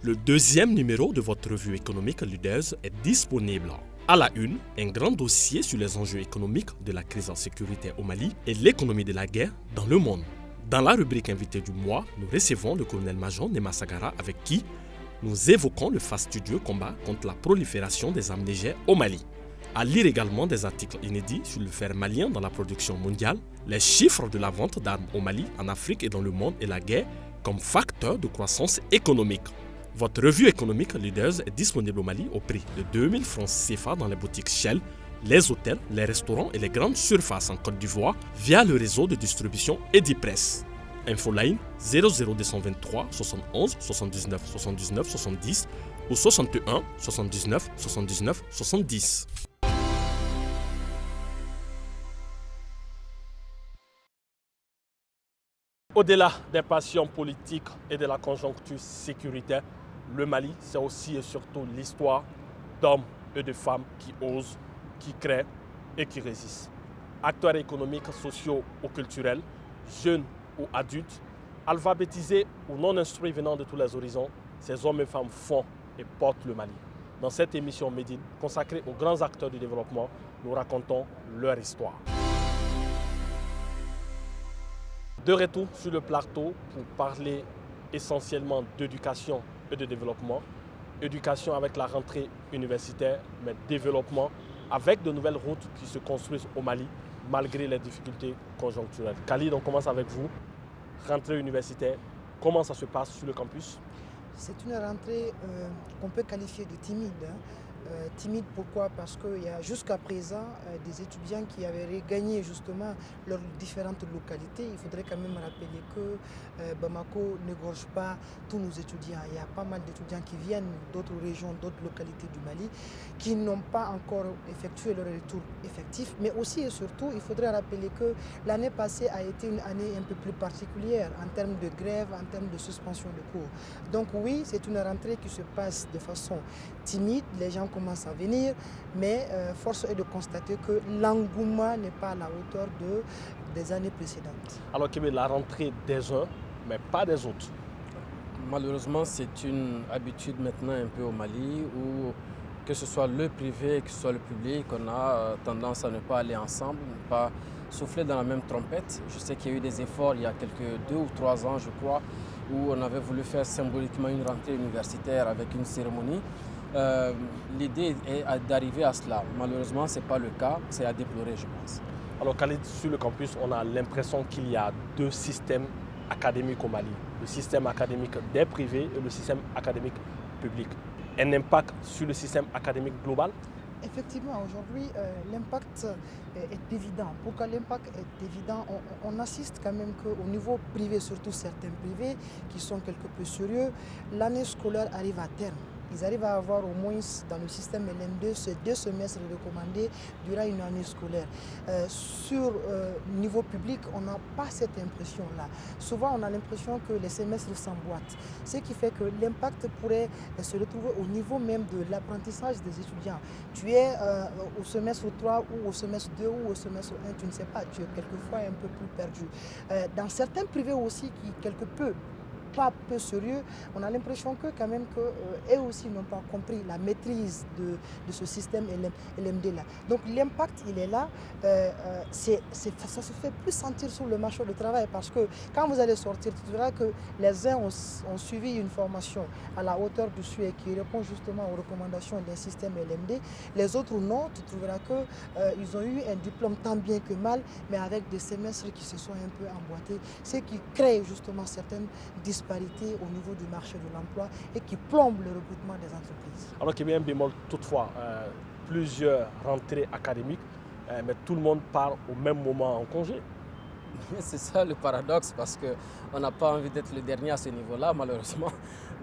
Le deuxième numéro de votre revue économique Leaders est disponible. À la une, un grand dossier sur les enjeux économiques de la crise sécuritaire au Mali et l'économie de la guerre dans le monde. Dans la rubrique invité du mois, nous recevons le colonel-major Nema Sagara avec qui nous évoquons le fastidieux combat contre la prolifération des armes légères au Mali. À lire également des articles inédits sur le fer malien dans la production mondiale, les chiffres de la vente d'armes au Mali, en Afrique et dans le monde et la guerre comme facteur de croissance économique. Votre revue économique Leaders est disponible au Mali au prix de 2000 francs CFA dans les boutiques Shell, les hôtels, les restaurants et les grandes surfaces en Côte d'Ivoire via le réseau de distribution Edipress. Infoline 00223 71 79 79 70 ou 61 79 79 70. Au-delà des passions politiques et de la conjoncture sécuritaire, le Mali, c'est aussi et surtout l'histoire d'hommes et de femmes qui osent, qui créent et qui résistent. Acteurs économiques, sociaux ou culturels, jeunes ou adultes, alphabétisés ou non instruits venant de tous les horizons, ces hommes et femmes font et portent le Mali. Dans cette émission Médine, consacrée aux grands acteurs du développement, nous racontons leur histoire. De retour sur le plateau pour parler essentiellement d'éducation et de développement. Éducation avec la rentrée universitaire, mais développement avec de nouvelles routes qui se construisent au Mali malgré les difficultés conjoncturelles. Khalid, on commence avec vous. Rentrée universitaire, comment ça se passe sur le campus? C'est une rentrée qu'on peut qualifier de timide. Timide pourquoi? Parce qu'il y a jusqu'à présent des étudiants qui avaient regagné justement leurs différentes localités. Il faudrait quand même rappeler que Bamako n'égorge pas tous nos étudiants. Il y a pas mal d'étudiants qui viennent d'autres régions, d'autres localités du Mali, qui n'ont pas encore effectué leur retour effectif. Mais aussi et surtout, il faudrait rappeler que l'année passée a été une année un peu plus particulière en termes de grève, en termes de suspension de cours. Donc oui, c'est une rentrée qui se passe de façon timide. Les gens commence à venir, mais force est de constater que l'engouement n'est pas à la hauteur des années précédentes. Alors qu'il y a la rentrée des uns, mais pas des autres. Malheureusement, c'est une habitude maintenant un peu au Mali où que ce soit le privé, que ce soit le public, on a tendance à ne pas aller ensemble, ne pas souffler dans la même trompette. Je sais qu'il y a eu des efforts il y a quelques 2 ou 3 ans, je crois, où on avait voulu faire symboliquement une rentrée universitaire avec une cérémonie. L'idée est d'arriver à cela. Malheureusement, ce n'est pas le cas. C'est à déplorer, je pense. Alors, Khalid, sur le campus, on a l'impression qu'il y a 2 systèmes académiques au Mali. Le système académique des privés et le système académique public. Un impact sur le système académique global? Effectivement, aujourd'hui, l'impact est évident. Pourquoi l'impact est évident? On assiste quand même qu'au niveau privé, surtout certains privés qui sont quelque peu sérieux, l'année scolaire arrive à terme. Ils arrivent à avoir au moins dans le système LM2 ces 2 semestres recommandés durant une année scolaire. Sur niveau public, on n'a pas cette impression-là. Souvent, on a l'impression que les semestres s'emboîtent. Ce qui fait que l'impact pourrait se retrouver au niveau même de l'apprentissage des étudiants. Tu es au semestre 3 ou au semestre 2 ou au semestre 1, tu ne sais pas, tu es quelquefois un peu plus perdu. Dans certains privés aussi qui quelque pas peu sérieux, on a l'impression que quand même eux aussi n'ont pas compris la maîtrise de ce système LMD là. Donc l'impact il est là, ça se fait plus sentir sur le marché du travail parce que quand vous allez sortir, tu verras que les uns ont suivi une formation à la hauteur du SUE qui répond justement aux recommandations d'un système LMD. Les autres non, tu trouveras qu'ils ont eu un diplôme tant bien que mal, mais avec des semestres qui se sont un peu emboîtés, ce qui crée justement certaines disparités au niveau du marché de l'emploi et qui plombe le recrutement des entreprises. Alors qu'il y a un bémol toutefois, plusieurs rentrées académiques, mais tout le monde part au même moment en congé. C'est ça le paradoxe parce qu'on n'a pas envie d'être le dernier à ce niveau-là malheureusement.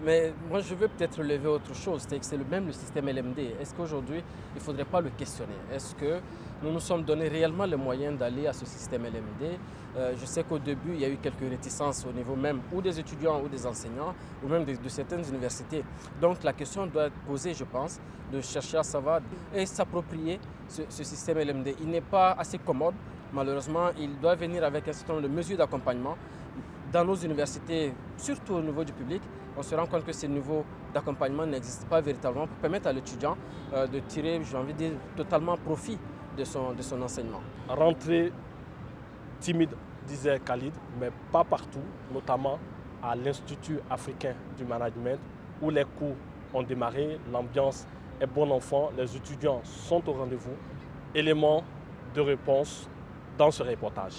Mais moi je veux peut-être relever autre chose, c'est que c'est même le système LMD. Est-ce qu'aujourd'hui il ne faudrait pas le questionner? Est-ce que nous nous sommes donné réellement les moyens d'aller à ce système LMD? Je sais qu'au début il y a eu quelques réticences au niveau même ou des étudiants ou des enseignants ou même de certaines universités. Donc la question doit être posée, je pense, de chercher à savoir et s'approprier ce système LMD. Il n'est pas assez commode. Malheureusement, il doit venir avec un certain nombre de mesures d'accompagnement dans nos universités, surtout au niveau du public, on se rend compte que ces niveaux d'accompagnement n'existent pas véritablement pour permettre à l'étudiant de tirer, j'ai envie de dire, totalement profit de son enseignement. Rentrer timide, disait Khalid, mais pas partout, notamment à l'Institut africain du management, où les cours ont démarré, l'ambiance est bon enfant, les étudiants sont au rendez-vous. Élément de réponse dans ce reportage.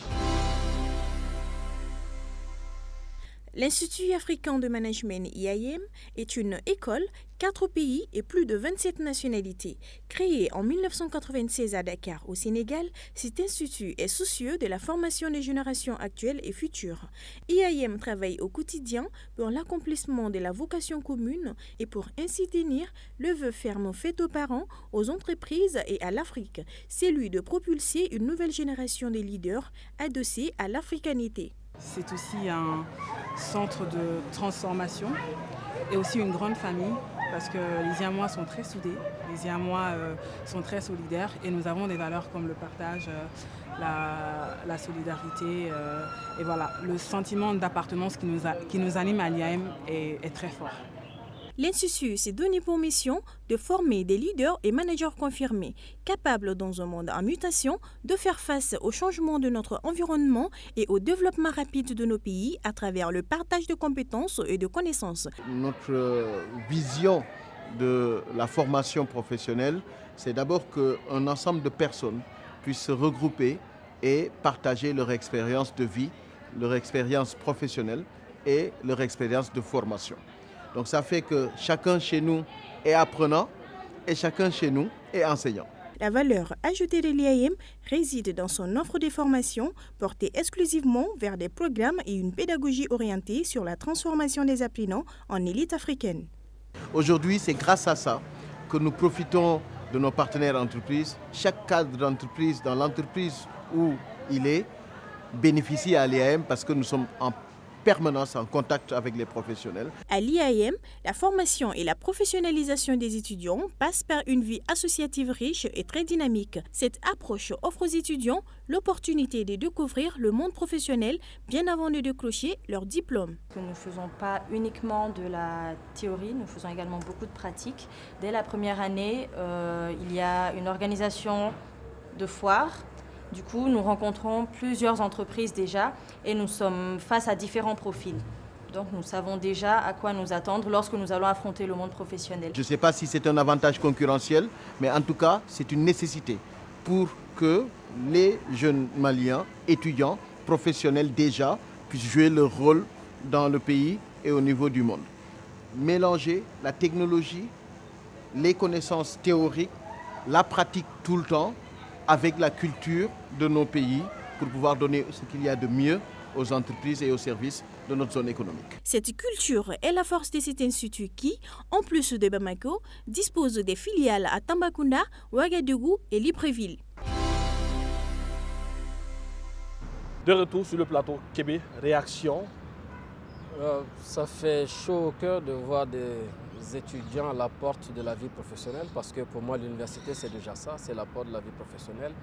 L'Institut africain de management IAM est une école, 4 pays et plus de 27 nationalités. Créé en 1996 à Dakar, au Sénégal, cet institut est soucieux de la formation des générations actuelles et futures. IAM travaille au quotidien pour l'accomplissement de la vocation commune et pour ainsi tenir le vœu ferme fait aux parents, aux entreprises et à l'Afrique, celui de propulser une nouvelle génération de leaders adossés à l'africanité. C'est aussi un centre de transformation et aussi une grande famille parce que les Iamois sont très soudés, les Iamois sont très solidaires et nous avons des valeurs comme le partage, la solidarité et voilà, le sentiment d'appartenance qui nous anime à l'IAM est très fort. L'Institut s'est donné pour mission de former des leaders et managers confirmés, capables dans un monde en mutation de faire face au changement de notre environnement et au développement rapide de nos pays à travers le partage de compétences et de connaissances. Notre vision de la formation professionnelle, c'est d'abord qu'un ensemble de personnes puissent se regrouper et partager leur expérience de vie, leur expérience professionnelle et leur expérience de formation. Donc ça fait que chacun chez nous est apprenant et chacun chez nous est enseignant. La valeur ajoutée de l'IAM réside dans son offre de formation portée exclusivement vers des programmes et une pédagogie orientée sur la transformation des apprenants en élite africaine. Aujourd'hui, c'est grâce à ça que nous profitons de nos partenaires entreprises. Chaque cadre d'entreprise dans l'entreprise où il est bénéficie à l'IAM parce que nous sommes en permanence en contact avec les professionnels. À l'IAM, la formation et la professionnalisation des étudiants passent par une vie associative riche et très dynamique. Cette approche offre aux étudiants l'opportunité de découvrir le monde professionnel bien avant de décrocher leur diplôme. Nous ne faisons pas uniquement de la théorie, nous faisons également beaucoup de pratiques. Dès la première année, il y a une organisation de foires. Du coup, nous rencontrons plusieurs entreprises déjà et nous sommes face à différents profils. Donc nous savons déjà à quoi nous attendre lorsque nous allons affronter le monde professionnel. Je ne sais pas si c'est un avantage concurrentiel, mais en tout cas, c'est une nécessité pour que les jeunes Maliens, étudiants, professionnels déjà, puissent jouer leur rôle dans le pays et au niveau du monde. Mélanger la technologie, les connaissances théoriques, la pratique tout le temps, avec la culture de nos pays pour pouvoir donner ce qu'il y a de mieux aux entreprises et aux services de notre zone économique. Cette culture est la force de cet institut qui, en plus de Bamako, dispose des filiales à Tambacounda, Ouagadougou et Libreville. De retour sur le plateau Kébé, réaction. Ça fait chaud au cœur de voir des étudiants à la porte de la vie professionnelle parce que pour moi l'université c'est déjà ça, c'est la porte de la vie professionnelle.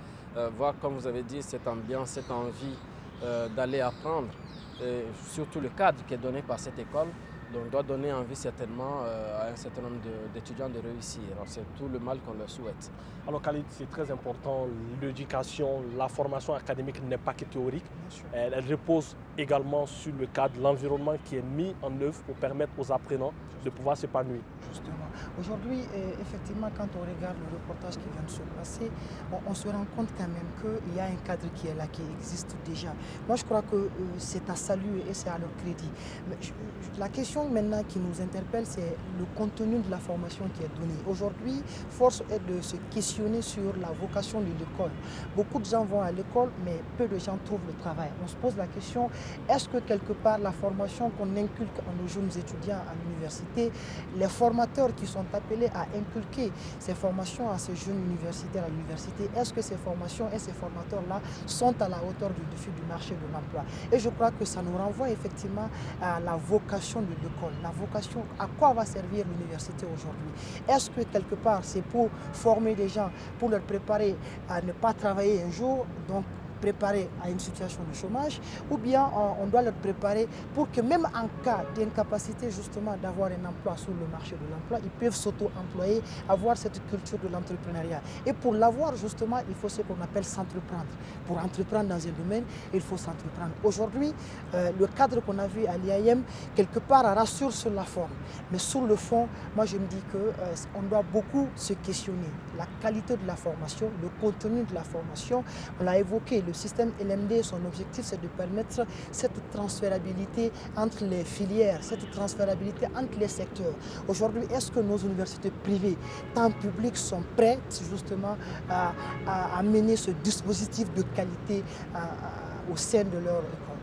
Voir comme vous avez dit cette ambiance, cette envie d'aller apprendre, et surtout le cadre qui est donné par cette école, donc doit donner envie certainement à un certain nombre d'étudiants de réussir. Alors c'est tout le mal qu'on leur souhaite. Alors Khalid, c'est très important, l'éducation, la formation académique n'est pas que théorique, elle repose également sur le cadre, l'environnement qui est mis en œuvre pour permettre aux apprenants de pouvoir s'épanouir. Justement. Aujourd'hui, effectivement, quand on regarde le reportage qui vient de se passer, on se rend compte quand même qu'il y a un cadre qui est là, qui existe déjà. Moi, je crois que c'est à saluer et c'est à leur crédit. Mais la question maintenant qui nous interpelle, c'est le contenu de la formation qui est donnée. Aujourd'hui, force est de se questionner sur la vocation de l'école. Beaucoup de gens vont à l'école, mais peu de gens trouvent le travail. On se pose la question, est-ce que quelque part la formation qu'on inculque à nos jeunes étudiants à l'université, les formateurs qui sont appelés à inculquer ces formations à ces jeunes universitaires à l'université, est-ce que ces formations et ces formateurs-là sont à la hauteur du défi du marché de l'emploi? Et je crois que ça nous renvoie effectivement à la vocation de l'école. La vocation, à quoi va servir l'université aujourd'hui? Est-ce que quelque part c'est pour former des gens, pour leur préparer à ne pas travailler un jour, donc préparer à une situation de chômage, ou bien on doit les préparer pour que même en cas d'incapacité justement d'avoir un emploi sur le marché de l'emploi, ils peuvent s'auto-employer, avoir cette culture de l'entrepreneuriat. Et pour l'avoir justement, il faut ce qu'on appelle s'entreprendre. Pour entreprendre dans un domaine, il faut s'entreprendre. Aujourd'hui, le cadre qu'on a vu à l'IAM, quelque part, rassure sur la forme. Mais sur le fond, moi je me dis qu'on doit beaucoup se questionner. La qualité de la formation, le contenu de la formation, on l'a évoqué, le système LMD, son objectif c'est de permettre cette transférabilité entre les filières, cette transférabilité entre les secteurs. Aujourd'hui, est-ce que nos universités privées, tant publiques, sont prêtes justement à mener ce dispositif de qualité au sein de leur école?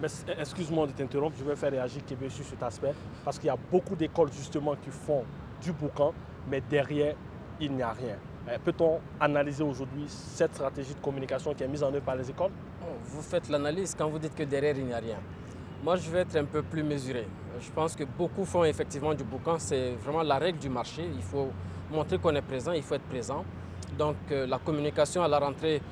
Mais excuse-moi de t'interrompre, je vais faire réagir Kébé sur cet aspect, parce qu'il y a beaucoup d'écoles justement qui font du boucan, mais derrière, il n'y a rien. Peut-on analyser aujourd'hui cette stratégie de communication qui est mise en œuvre par les écoles? Vous faites l'analyse quand vous dites que derrière, il n'y a rien. Moi, je vais être un peu plus mesuré. Je pense que beaucoup font effectivement du boucan, c'est vraiment la règle du marché. Il faut montrer qu'on est présent, il faut être présent. Donc la communication à la rentrée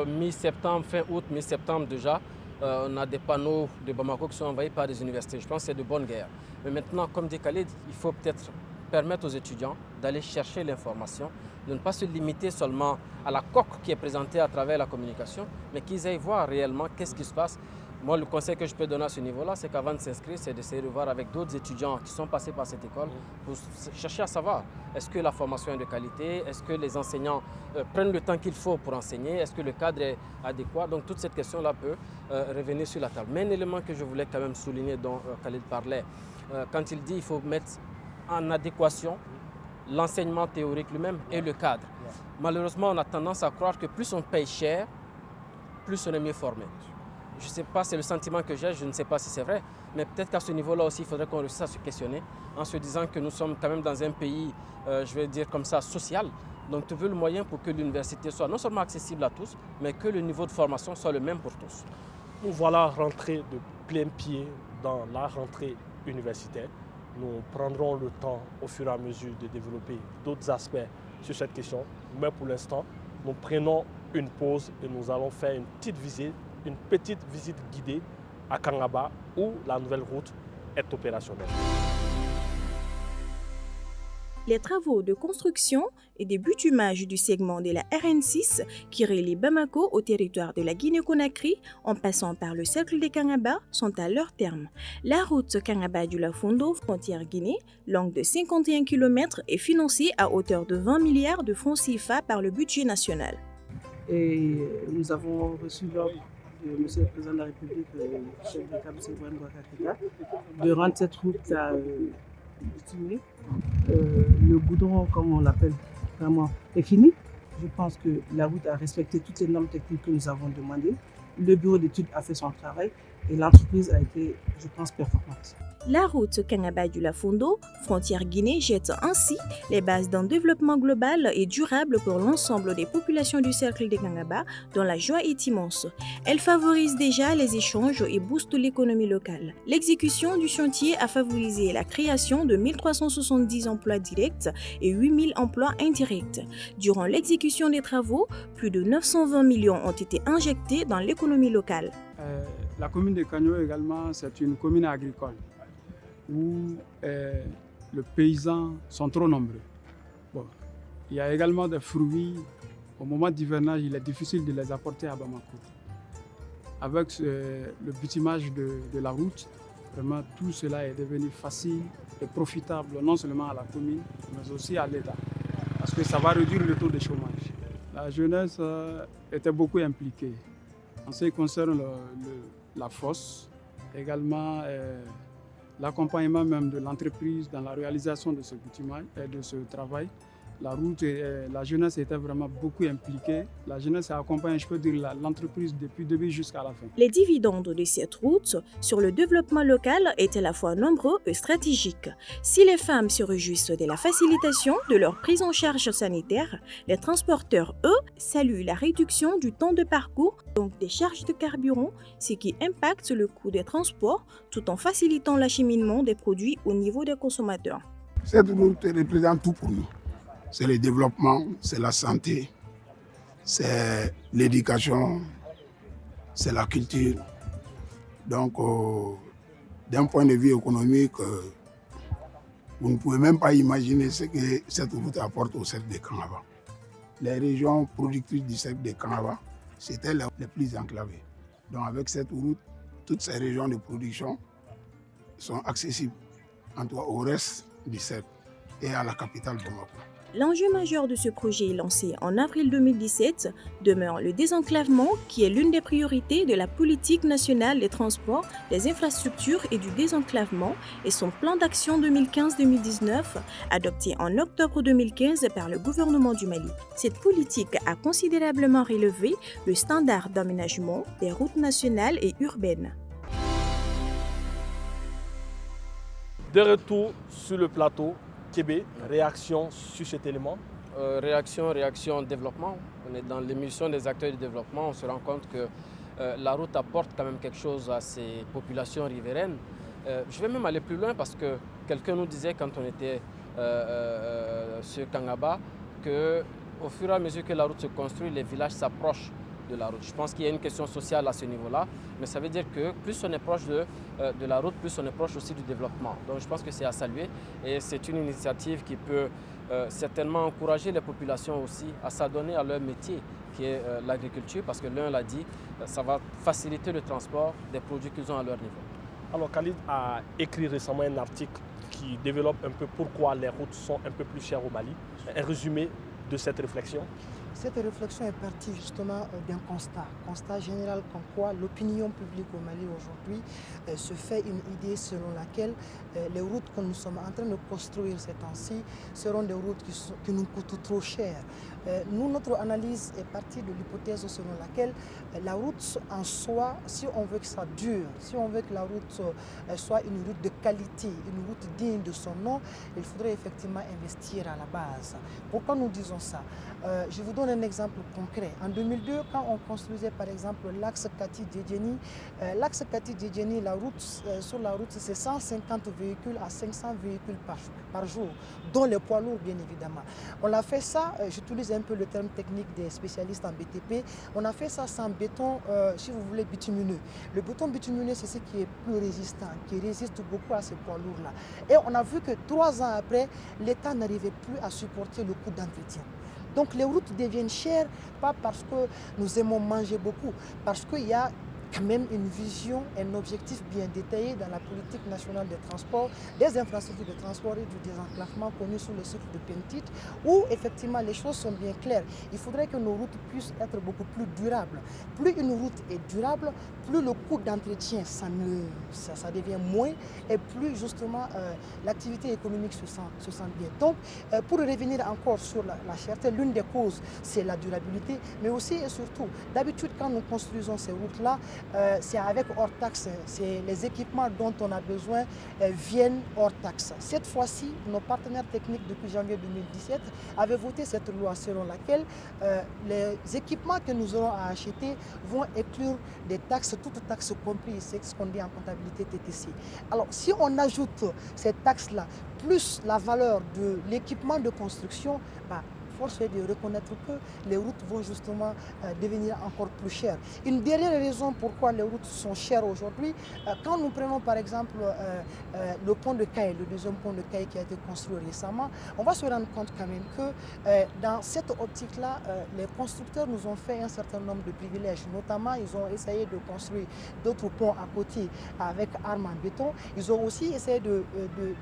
mi-septembre, fin août, mi-septembre déjà, on a des panneaux de Bamako qui sont envahis par des universités. Je pense que c'est de bonne guerre. Mais maintenant, comme dit Khalid, il faut peut-être permettre aux étudiants d'aller chercher l'information, de ne pas se limiter seulement à la coque qui est présentée à travers la communication, mais qu'ils aillent voir réellement qu'est-ce qui se passe. Moi, le conseil que je peux donner à ce niveau-là, c'est qu'avant de s'inscrire, c'est d'essayer de voir avec d'autres étudiants qui sont passés par cette école pour chercher à savoir est-ce que la formation est de qualité, est-ce que les enseignants prennent le temps qu'il faut pour enseigner, est-ce que le cadre est adéquat. Donc toute cette question-là peut revenir sur la table. Mais un élément que je voulais quand même souligner, dont Khalid parlait, quand il dit qu'il faut mettre en adéquation l'enseignement théorique lui-même et le cadre. Malheureusement, on a tendance à croire que plus on paye cher, plus on est mieux formé. Je ne sais pas, c'est le sentiment que j'ai, je ne sais pas si c'est vrai, mais peut-être qu'à ce niveau-là aussi, il faudrait qu'on réussisse à se questionner en se disant que nous sommes quand même dans un pays, je vais dire comme ça, social. Donc tu veux le moyen pour que l'université soit non seulement accessible à tous, mais que le niveau de formation soit le même pour tous. Nous voilà rentrés de plein pied dans la rentrée universitaire. Nous prendrons le temps au fur et à mesure de développer d'autres aspects sur cette question. Mais pour l'instant, nous prenons une pause et nous allons faire une petite visite guidée à Kangaba où la nouvelle route est opérationnelle. Les travaux de construction et de bitumage du segment de la RN6 qui relie Bamako au territoire de la Guinée-Conakry en passant par le cercle de Kangaba sont à leur terme. La route Kangaba-Dioulafondo, frontière Guinée, longue de 51 km, est financée à hauteur de 20 milliards de francs CFA par le budget national. Et nous avons reçu l'ordre de M. le Président de la République, le chef de l'État, M. Bouham de rendre cette route à bitumée. Le goudron, comme on l'appelle vraiment, est fini. Je pense que la route a respecté toutes les normes techniques que nous avons demandées. Le bureau d'études a fait son travail et l'entreprise a été, je pense, performante. La route Kangaba-Dioulafondo, frontière Guinée, jette ainsi les bases d'un développement global et durable pour l'ensemble des populations du cercle de Kangaba, dont la joie est immense. Elle favorise déjà les échanges et booste l'économie locale. L'exécution du chantier a favorisé la création de 1370 emplois directs et 8000 emplois indirects. Durant l'exécution des travaux, plus de 920 millions ont été injectés dans l'économie locale. La commune de Kagno également, c'est une commune agricole où les paysans sont trop nombreux. Bon, il y a également des fruits. Au moment d'hivernage, il est difficile de les apporter à Bamako. Avec le bitumage de la route, vraiment tout cela est devenu facile et profitable non seulement à la commune, mais aussi à l'État, parce que ça va réduire le taux de chômage. La jeunesse était beaucoup impliquée. En ce qui concerne la fosse, également l'accompagnement même de l'entreprise dans la réalisation de ce bitumage et de ce travail. La route, la jeunesse était vraiment beaucoup impliquée. La jeunesse a accompagné, je peux dire, l'entreprise depuis le début jusqu'à la fin. Les dividendes de cette route sur le développement local étaient à la fois nombreux et stratégiques. Si les femmes se réjouissent de la facilitation de leur prise en charge sanitaire, les transporteurs, eux, saluent la réduction du temps de parcours, donc des charges de carburant, ce qui impacte le coût des transports tout en facilitant l'acheminement des produits au niveau des consommateurs. Cette route représente tout pour nous. C'est le développement, c'est la santé, c'est l'éducation, c'est la culture. Donc, d'un point de vue économique, vous ne pouvez même pas imaginer ce que cette route apporte au cercle de Kangaba. Les régions productrices du cercle de Kangaba, c'était les plus enclavées. Donc avec cette route, toutes ces régions de production sont accessibles en tout cas au reste du cercle et à la capitale Bamako. L'enjeu majeur de ce projet lancé en avril 2017 demeure le désenclavement qui est l'une des priorités de la politique nationale des transports, des infrastructures et du désenclavement et son plan d'action 2015-2019 adopté en octobre 2015 par le gouvernement du Mali. Cette politique a considérablement relevé le standard d'aménagement des routes nationales et urbaines. De retour sur le plateau, Kébé, réaction sur cet élément? Réaction, développement. On est dans l'émission des acteurs du développement. On se rend compte que la route apporte quand même quelque chose à ces populations riveraines. Je vais même aller plus loin parce que quelqu'un nous disait quand on était sur Kangaba qu'au fur et à mesure que la route se construit, les villages s'approchent de la route. Je pense qu'il y a une question sociale à ce niveau-là, mais ça veut dire que plus on est proche de la route, plus on est proche aussi du développement. Donc je pense que c'est à saluer et c'est une initiative qui peut certainement encourager les populations aussi à s'adonner à leur métier qui est l'agriculture, parce que l'un l'a dit, ça va faciliter le transport des produits qu'ils ont à leur niveau. Alors Khalid a écrit récemment un article qui développe un peu pourquoi les routes sont un peu plus chères au Mali. Un résumé de cette réflexion? Cette réflexion est partie justement d'un constat général comme quoi l'opinion publique au Mali aujourd'hui se fait une idée selon laquelle les routes que nous sommes en train de construire ces temps-ci seront des routes qui nous coûtent trop cher. Nous, notre analyse est partie de l'hypothèse selon laquelle la route en soi, si on veut que ça dure, si on veut que la route soit une route de qualité, une route digne de son nom, il faudrait effectivement investir à la base. Pourquoi nous disons ça? Je vous donne un exemple concret. En 2002, quand on construisait par exemple l'axe Kati-Djedjeni, sur la route, c'est 150 véhicules à 500 véhicules par jour, dont les poids lourds bien évidemment. On a fait ça, j'utilise un peu le terme technique des spécialistes en BTP, on a fait ça sans béton, si vous voulez, bitumineux. Le béton bitumineux, c'est ce qui est plus résistant, qui résiste beaucoup à ces poids lourds-là. Et on a vu que 3 ans après, l'État n'arrivait plus à supporter le coût d'entretien. Donc les routes deviennent chères, pas parce que nous aimons manger beaucoup, parce qu'il y a quand même une vision, un objectif bien détaillé dans la politique nationale des transports, des infrastructures de transport et du désenclavement connu sous le cycle de Pentit, où effectivement les choses sont bien claires. Il faudrait que nos routes puissent être beaucoup plus durables. Plus une route est durable, plus le coût d'entretien ça devient moins et plus justement l'activité économique se sent bien. Donc pour revenir encore sur la cherté, l'une des causes c'est la durabilité, mais aussi et surtout, d'habitude quand nous construisons ces routes-là, c'est avec hors taxe, c'est les équipements dont on a besoin viennent hors taxe. Cette fois-ci, nos partenaires techniques depuis janvier 2017 avaient voté cette loi selon laquelle les équipements que nous aurons à acheter vont inclure des taxes, toutes taxes comprises, c'est ce qu'on dit en comptabilité TTC. Alors si on ajoute cette taxe-là, plus la valeur de l'équipement de construction, force est de reconnaître que les routes vont justement devenir encore plus chères. Une dernière raison pourquoi les routes sont chères aujourd'hui, quand nous prenons par exemple le pont de Caille, le deuxième pont de Caille qui a été construit récemment, on va se rendre compte quand même que dans cette optique-là, les constructeurs nous ont fait un certain nombre de privilèges. Notamment, ils ont essayé de construire d'autres ponts à côté avec armes en béton. Ils ont aussi essayé de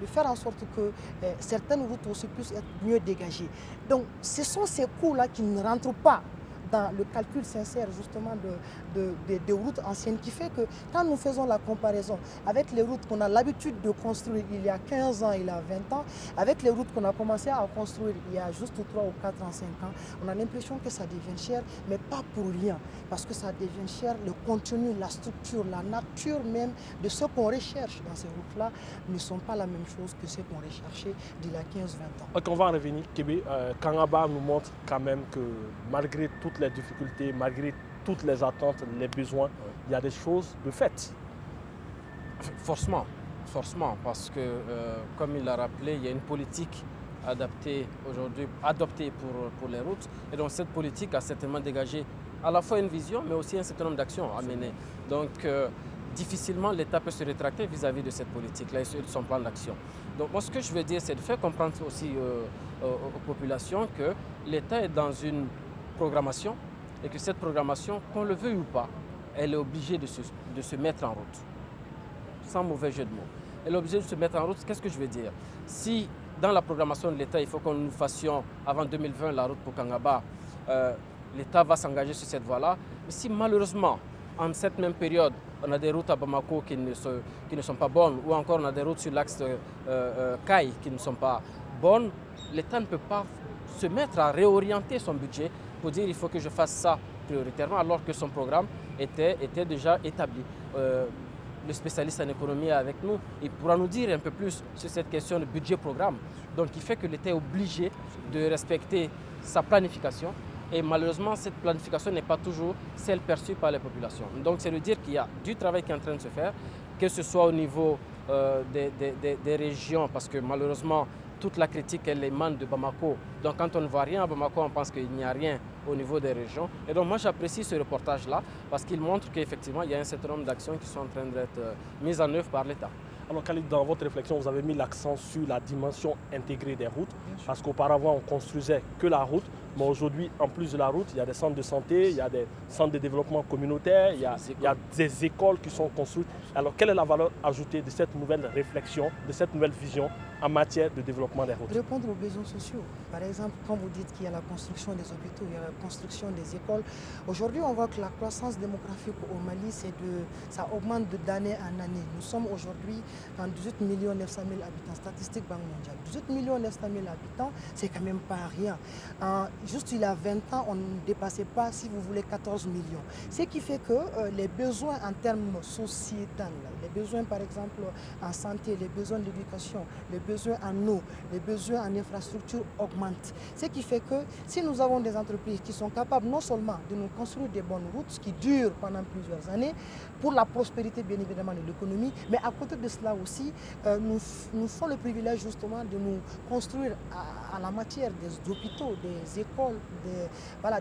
faire en sorte que certaines routes aussi puissent être mieux dégagées. Donc, ce sont ces coûts-là qui ne rentrent pas dans le calcul sincère justement des routes anciennes qui fait que quand nous faisons la comparaison avec les routes qu'on a l'habitude de construire il y a 15 ans, il y a 20 ans, avec les routes qu'on a commencé à construire il y a juste 3 ou 4 ans, 5 ans, on a l'impression que ça devient cher, mais pas pour rien, parce que ça devient cher, le contenu, la structure, la nature même de ce qu'on recherche dans ces routes-là ne sont pas la même chose que ce qu'on recherchait d'il y a 15-20 ans. Ok, on va en revenir, Kébé. Kangaba nous montre quand même que malgré toutes les difficultés, malgré toutes les attentes, les besoins, il y a des choses de fait. Forcément, parce que comme il l'a rappelé, il y a une politique adoptée aujourd'hui pour les routes. Et donc cette politique a certainement dégagé à la fois une vision, mais aussi un certain nombre d'actions à mener. Donc, difficilement l'État peut se rétracter vis-à-vis de cette politique-là et de son plan d'action. Donc, moi, ce que je veux dire, c'est de faire comprendre aussi aux populations que l'État est dans une programmation et que cette programmation, qu'on le veuille ou pas, elle est obligée de se mettre en route. Sans mauvais jeu de mots. Elle est obligée de se mettre en route. Qu'est-ce que je veux dire? Si dans la programmation de l'État, il faut que nous fassions avant 2020 la route pour Kangaba, l'État va s'engager sur cette voie-là. Mais si malheureusement, en cette même période, on a des routes à Bamako qui ne sont pas bonnes, ou encore on a des routes sur l'axe Caille qui ne sont pas bonnes, l'État ne peut pas se mettre à réorienter son budget pour dire il faut que je fasse ça prioritairement, alors que son programme était déjà établi. Le spécialiste en économie est avec nous, il pourra nous dire un peu plus sur cette question de budget-programme. Donc il fait que l'État est obligé de respecter sa planification et malheureusement cette planification n'est pas toujours celle perçue par les populations. Donc c'est de dire qu'il y a du travail qui est en train de se faire, que ce soit au niveau des régions, parce que malheureusement toute la critique elle émane de Bamako. Donc quand on ne voit rien à Bamako, on pense qu'il n'y a rien au niveau des régions. Et donc moi j'apprécie ce reportage-là parce qu'il montre qu'effectivement il y a un certain nombre d'actions qui sont en train d'être mises en œuvre par l'État. Alors Khalid, dans votre réflexion, vous avez mis l'accent sur la dimension intégrée des routes, parce qu'auparavant on construisait que la route, mais aujourd'hui en plus de la route, il y a des centres de santé, il y a des centres de développement communautaire, il y a des écoles qui sont construites. Alors quelle est la valeur ajoutée de cette nouvelle réflexion, de cette nouvelle vision en matière de développement des routes? Répondre aux besoins sociaux. Par exemple, quand vous dites qu'il y a la construction des hôpitaux, il y a la construction des écoles. Aujourd'hui, on voit que la croissance démographique au Mali, ça augmente d'année en année. Nous sommes aujourd'hui en 18 900 000 habitants, statistique Banque mondiale. 18 900 000 habitants, c'est quand même pas rien. Juste il y a 20 ans, on ne dépassait pas, si vous voulez, 14 millions. Ce qui fait que les besoins en termes sociétals, les besoins par exemple en santé, les besoins d'éducation, les besoins en eau, les besoins en infrastructure augmentent. Ce qui fait que si nous avons des entreprises qui sont capables non seulement de nous construire des bonnes routes qui durent pendant plusieurs années, pour la prospérité bien évidemment de l'économie, mais à côté de cela aussi, nous font le privilège justement de nous construire à la matière des hôpitaux, des écoles,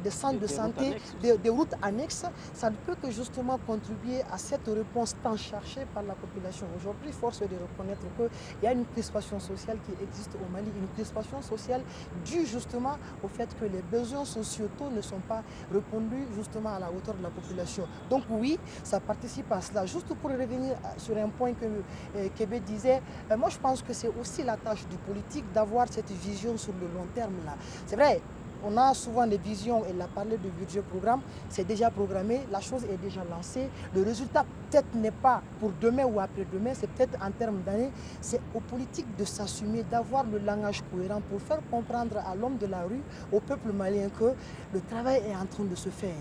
des centres de santé, des routes annexes. Ça ne peut que justement contribuer à cette réponse tant cherchée par la population. Aujourd'hui, force est de reconnaître qu'il y a une crispation sociale qui existe au Mali, une crispation sociale due justement au fait que les besoins sociétaux ne sont pas répondus justement à la hauteur de la population. Donc oui, ça participe à cela. Juste pour revenir sur un point que Kébé disait, moi je pense que c'est aussi la tâche du politique d'avoir cette vision sur le long terme là. C'est vrai. On a souvent des visions, elle a parlé de budget-programme, c'est déjà programmé, la chose est déjà lancée. Le résultat peut-être n'est pas pour demain ou après-demain, c'est peut-être en termes d'années. C'est aux politiques de s'assumer, d'avoir le langage cohérent pour faire comprendre à l'homme de la rue, au peuple malien que le travail est en train de se faire,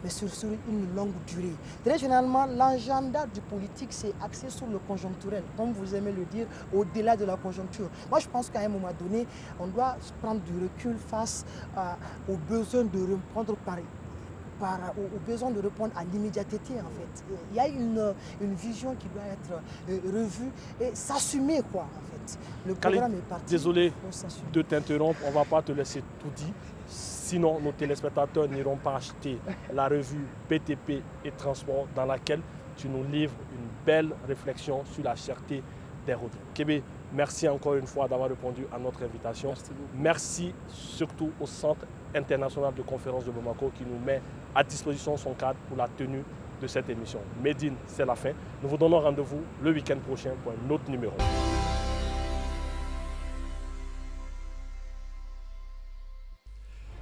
mais sur une longue durée. Très généralement, l'agenda du politique, c'est axé sur le conjoncturel, comme vous aimez le dire, au-delà de la conjoncture. Moi, je pense qu'à un moment donné, on doit prendre du recul face aux besoins de répondre aux besoins de répondre à l'immédiateté en fait. Il y a une vision qui doit être revue et s'assumer quoi en fait. Le programme est parti. Désolé de t'interrompre, on ne va pas te laisser tout dire. Sinon, nos téléspectateurs n'iront pas acheter la revue BTP et Transport dans laquelle tu nous livres une belle réflexion sur la cherté des routes. Kébé, merci encore une fois d'avoir répondu à notre invitation. Merci surtout au Centre international de conférences de Bamako qui nous met à disposition son cadre pour la tenue de cette émission. Médine, c'est la fin. Nous vous donnons rendez-vous le week-end prochain pour un autre numéro.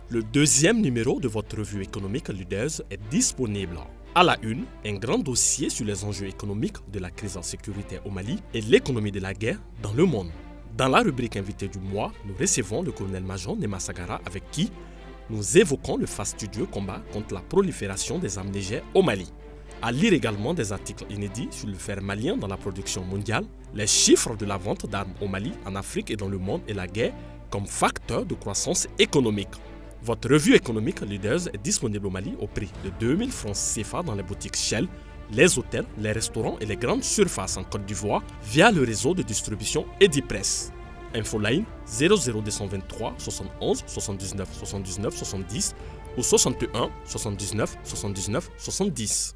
Le deuxième numéro de votre revue économique Leaders est disponible. À la une, un grand dossier sur les enjeux économiques de la crise en sécurité au Mali et l'économie de la guerre dans le monde. Dans la rubrique invité du mois, nous recevons le colonel-major Nema Sagara avec qui nous évoquons le fastidieux combat contre la prolifération des armes légères au Mali. À lire également des articles inédits sur le fer malien dans la production mondiale, les chiffres de la vente d'armes au Mali, en Afrique et dans le monde et la guerre comme facteur de croissance économique. Votre revue économique Leaders est disponible au Mali au prix de 2000 francs CFA dans les boutiques Shell, les hôtels, les restaurants et les grandes surfaces en Côte d'Ivoire via le réseau de distribution Edipress. Infoline 00223 71 79 79 70 au 61 79 79 70.